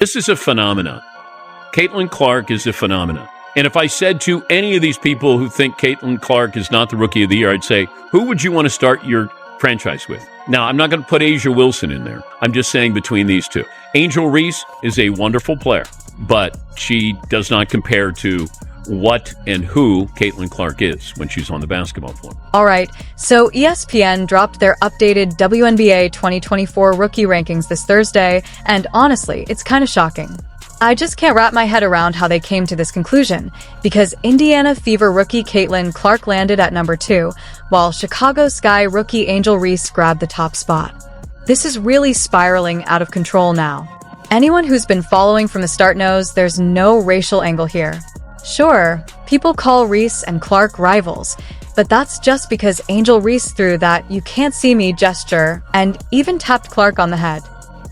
This is a phenomenon. Caitlin Clark is a phenomenon. And if I said to any of these people who think Caitlin Clark is not the Rookie of the Year, I'd say, who would you want to start your franchise with? Now, I'm not going to put A'ja Wilson in there. I'm just saying between these two. Angel Reese is a wonderful player, but she does not compare to what and who Caitlin Clark is when she's on the basketball floor. All right, so ESPN dropped their updated WNBA 2024 rookie rankings this Thursday, and honestly, it's kind of shocking. I just can't wrap my head around how they came to this conclusion, because Indiana Fever rookie Caitlin Clark landed at number 2, while Chicago Sky rookie Angel Reese grabbed the top spot. This is really spiraling out of control now. Anyone who's been following from the start knows there's no racial angle here. Sure, people call Reese and Clark rivals, but that's just because Angel Reese threw that "you can't see me" gesture and even tapped Clark on the head.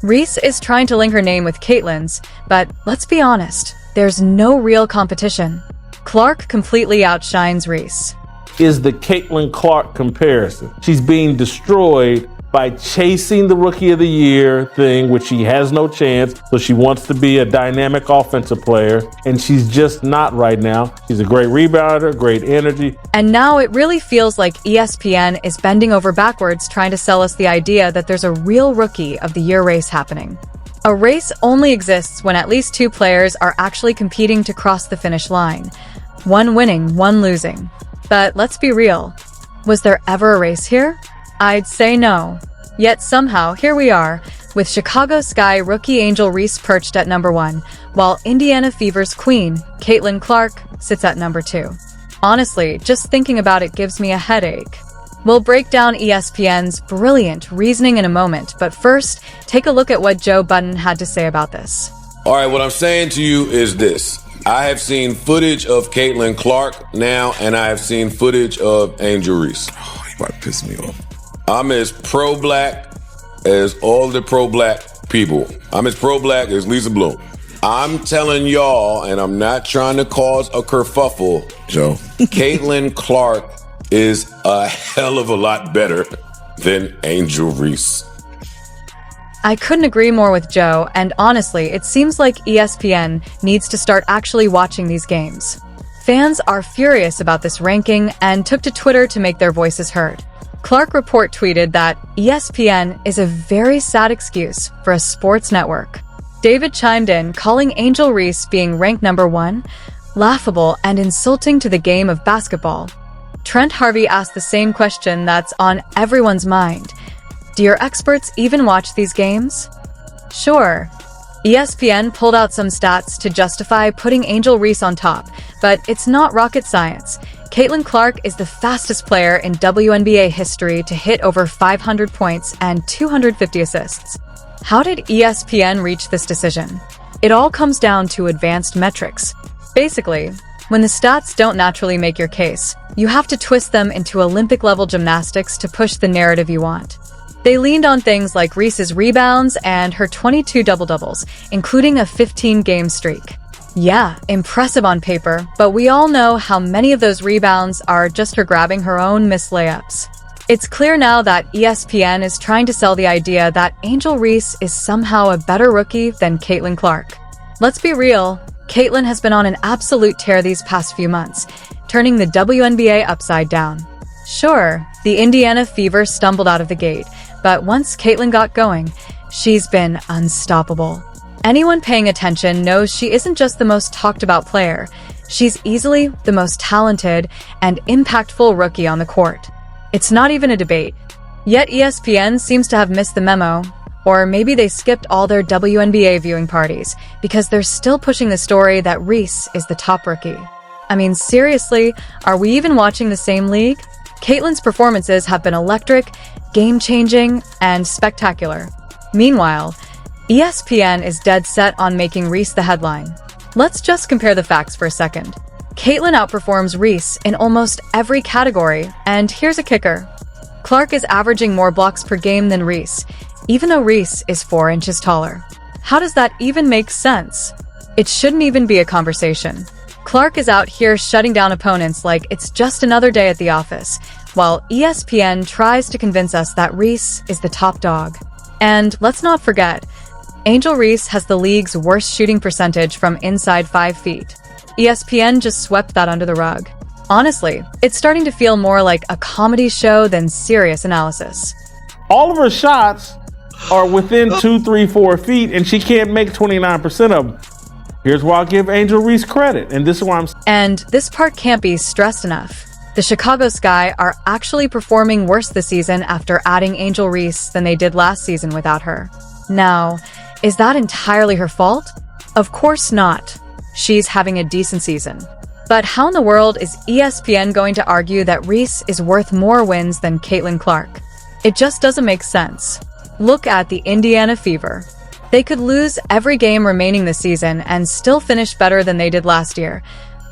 Reese is trying to link her name with Caitlin's, but let's be honest, there's no real competition. Clark completely outshines Reese. Is the Caitlin Clark comparison. She's being destroyed by chasing the Rookie of the Year thing, which she has no chance, so she wants to be a dynamic offensive player, and she's just not right now. She's a great rebounder, great energy. And now it really feels like ESPN is bending over backwards trying to sell us the idea that there's a real Rookie of the Year race happening. A race only exists when at least 2 players are actually competing to cross the finish line. One winning, one losing. But let's be real. Was there ever a race here? I'd say no. Yet somehow, here we are, with Chicago Sky rookie Angel Reese perched at number 1, while Indiana Fever's queen, Caitlin Clark, sits at number 2. Honestly, just thinking about it gives me a headache. We'll break down ESPN's brilliant reasoning in a moment, but first, take a look at what Joe Budden had to say about this. All right, what I'm saying to you is this. I have seen footage of Caitlin Clark now, and I have seen footage of Angel Reese. Oh, you about to piss me off. I'm as pro-black as all the pro-black people. I'm as pro-black as Lisa Bloom. I'm telling y'all, and I'm not trying to cause a kerfuffle, Joe. Caitlin Clark is a hell of a lot better than Angel Reese. I couldn't agree more with Joe, and honestly, it seems like ESPN needs to start actually watching these games. Fans are furious about this ranking and took to Twitter to make their voices heard. Clark Report tweeted that ESPN is a very sad excuse for a sports network. David chimed in, calling Angel Reese being ranked number 1 laughable and insulting to the game of basketball. Trent Harvey asked the same question that's on everyone's mind. Do your experts even watch these games? Sure. ESPN pulled out some stats to justify putting Angel Reese on top, but it's not rocket science. Caitlin Clark is the fastest player in WNBA history to hit over 500 points and 250 assists. How did ESPN reach this decision? It all comes down to advanced metrics. Basically, when the stats don't naturally make your case, you have to twist them into Olympic-level gymnastics to push the narrative you want. They leaned on things like Reese's rebounds and her 22 double-doubles, including a 15-game streak. Yeah, impressive on paper, but we all know how many of those rebounds are just her grabbing her own missed layups. It's clear now that ESPN is trying to sell the idea that Angel Reese is somehow a better rookie than Caitlin Clark. Let's be real, Caitlin has been on an absolute tear these past few months, turning the WNBA upside down. Sure, the Indiana Fever stumbled out of the gate, but once Caitlin got going, she's been unstoppable. Anyone paying attention knows she isn't just the most talked about player, she's easily the most talented and impactful rookie on the court. It's not even a debate. Yet ESPN seems to have missed the memo, or maybe they skipped all their WNBA viewing parties because they're still pushing the story that Reese is the top rookie. I mean, seriously, are we even watching the same league? Caitlin's performances have been electric, game-changing, and spectacular. Meanwhile, ESPN is dead set on making Reese the headline. Let's just compare the facts for a second. Caitlin outperforms Reese in almost every category, and here's a kicker. Clark is averaging more blocks per game than Reese, even though Reese is 4 inches taller. How does that even make sense? It shouldn't even be a conversation. Clark is out here shutting down opponents like it's just another day at the office, while ESPN tries to convince us that Reese is the top dog. And let's not forget, Angel Reese has the league's worst shooting percentage from inside 5 feet. ESPN just swept that under the rug. Honestly, it's starting to feel more like a comedy show than serious analysis. All of her shots are within 2, 3, 4 feet, and she can't make 29% of them. Here's why I'll give Angel Reese credit, and this is why And this part can't be stressed enough. The Chicago Sky are actually performing worse this season after adding Angel Reese than they did last season without her. Now, is that entirely her fault? Of course not. She's having a decent season. But how in the world is ESPN going to argue that Reese is worth more wins than Caitlin Clark? It just doesn't make sense. Look at the Indiana Fever. They could lose every game remaining this season and still finish better than they did last year.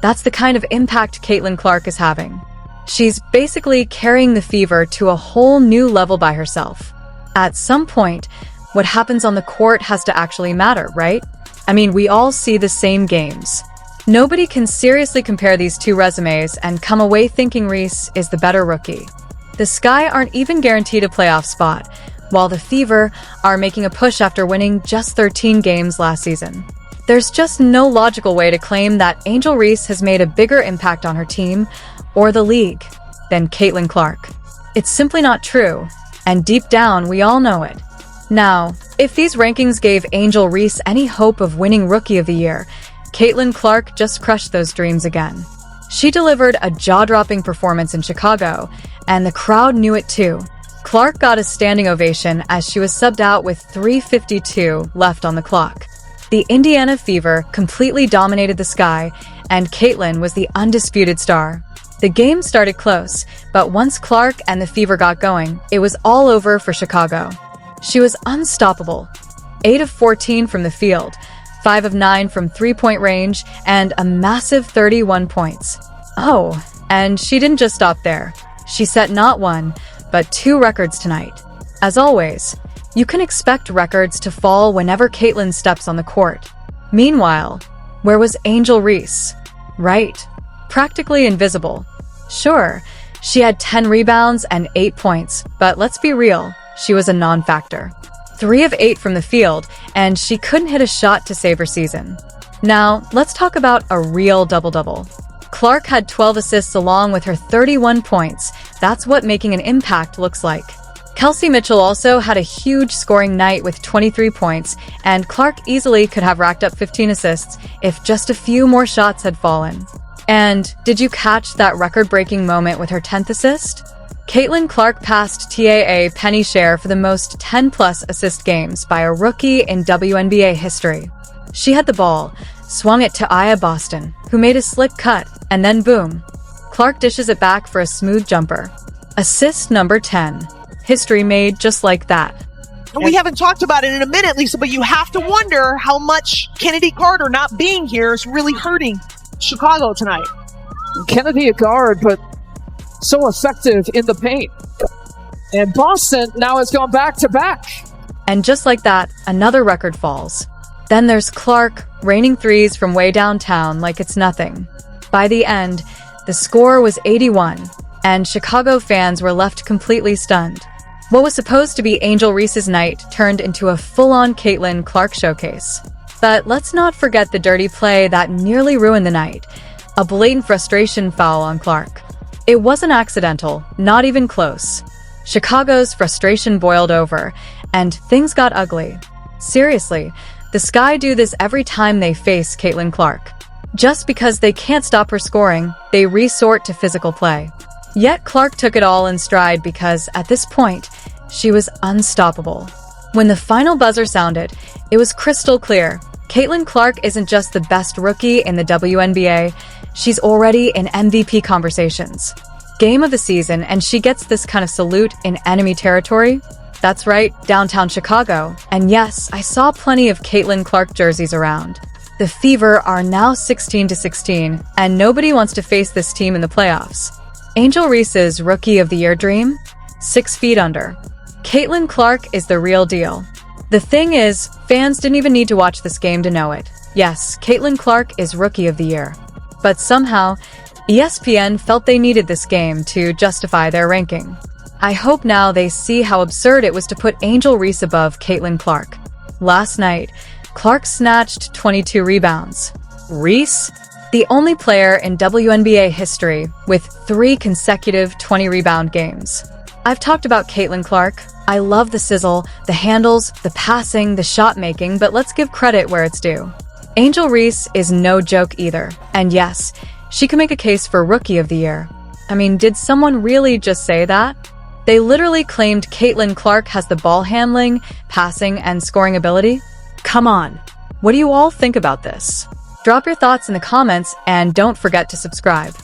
That's the kind of impact Caitlin Clark is having. She's basically carrying the Fever to a whole new level by herself. At some point, what happens on the court has to actually matter, right? I mean, we all see the same games. Nobody can seriously compare these two resumes and come away thinking Reese is the better rookie. The Sky aren't even guaranteed a playoff spot, while the Fever are making a push after winning just 13 games last season. There's just no logical way to claim that Angel Reese has made a bigger impact on her team or the league than Caitlin Clark. It's simply not true, and deep down we all know it. Now, if these rankings gave Angel Reese any hope of winning Rookie of the Year, Caitlin Clark just crushed those dreams again. She delivered a jaw-dropping performance in Chicago, and the crowd knew it too. Clark got a standing ovation as she was subbed out with 3:52 left on the clock. The Indiana Fever completely dominated the Sky, and Caitlin was the undisputed star. The game started close, but once Clark and the Fever got going, it was all over for Chicago. She was unstoppable. 8 of 14 from the field, 5 of 9 from three-point range, and a massive 31 points. Oh, and she didn't just stop there. She set not one, but 2 records tonight. As always, you can expect records to fall whenever Caitlin steps on the court. Meanwhile, where was Angel Reese? Right, practically invisible. Sure, she had 10 rebounds and 8 points, but let's be real, she was a non-factor. 3 of 8 from the field, and she couldn't hit a shot to save her season. Now, let's talk about a real double-double. Clark had 12 assists along with her 31 points. That's what making an impact looks like. Kelsey Mitchell also had a huge scoring night with 23 points, and Clark easily could have racked up 15 assists if just a few more shots had fallen. And did you catch that record-breaking moment with her 10th assist? Caitlin Clark passed TAA Penny Share for the most 10-plus assist games by a rookie in WNBA history. She had the ball, swung it to Aya Boston, who made a slick cut, and then boom. Clark dishes it back for a smooth jumper. Assist number 10. History made just like that. We haven't talked about it in a minute, Lisa, but you have to wonder how much Kennedy Carter not being here is really hurting Chicago tonight. Kennedy a guard, but so effective in the paint. And Boston now has gone back to back. And just like that, another record falls. Then there's Clark, raining threes from way downtown like it's nothing. By the end, the score was 81, and Chicago fans were left completely stunned. What was supposed to be Angel Reese's night turned into a full-on Caitlin Clark showcase. But let's not forget the dirty play that nearly ruined the night. A blatant frustration foul on Clark. It wasn't accidental, not even close. Chicago's frustration boiled over, and things got ugly. Seriously, the Sky do this every time they face Caitlin Clark. Just because they can't stop her scoring, they resort to physical play. Yet Clark took it all in stride because, at this point, she was unstoppable. When the final buzzer sounded, it was crystal clear. Caitlin Clark isn't just the best rookie in the WNBA, she's already in MVP conversations. Game of the season, and she gets this kind of salute in enemy territory? That's right, downtown Chicago. And yes, I saw plenty of Caitlin Clark jerseys around. The Fever are now 16-16, and nobody wants to face this team in the playoffs. Angel Reese's Rookie of the Year dream? 6 feet under. Caitlin Clark is the real deal. The thing is, fans didn't even need to watch this game to know it. Yes, Caitlin Clark is Rookie of the Year. But somehow, ESPN felt they needed this game to justify their ranking. I hope now they see how absurd it was to put Angel Reese above Caitlin Clark. Last night, Clark snatched 22 rebounds. Reese, the only player in WNBA history with 3 consecutive 20-rebound games. I've talked about Caitlin Clark. I love the sizzle, the handles, the passing, the shot making, but let's give credit where it's due. Angel Reese is no joke either. And yes, she can make a case for Rookie of the Year. I mean, did someone really just say that? They literally claimed Caitlin Clark has the ball handling, passing, and scoring ability? Come on. What do you all think about this? Drop your thoughts in the comments and don't forget to subscribe.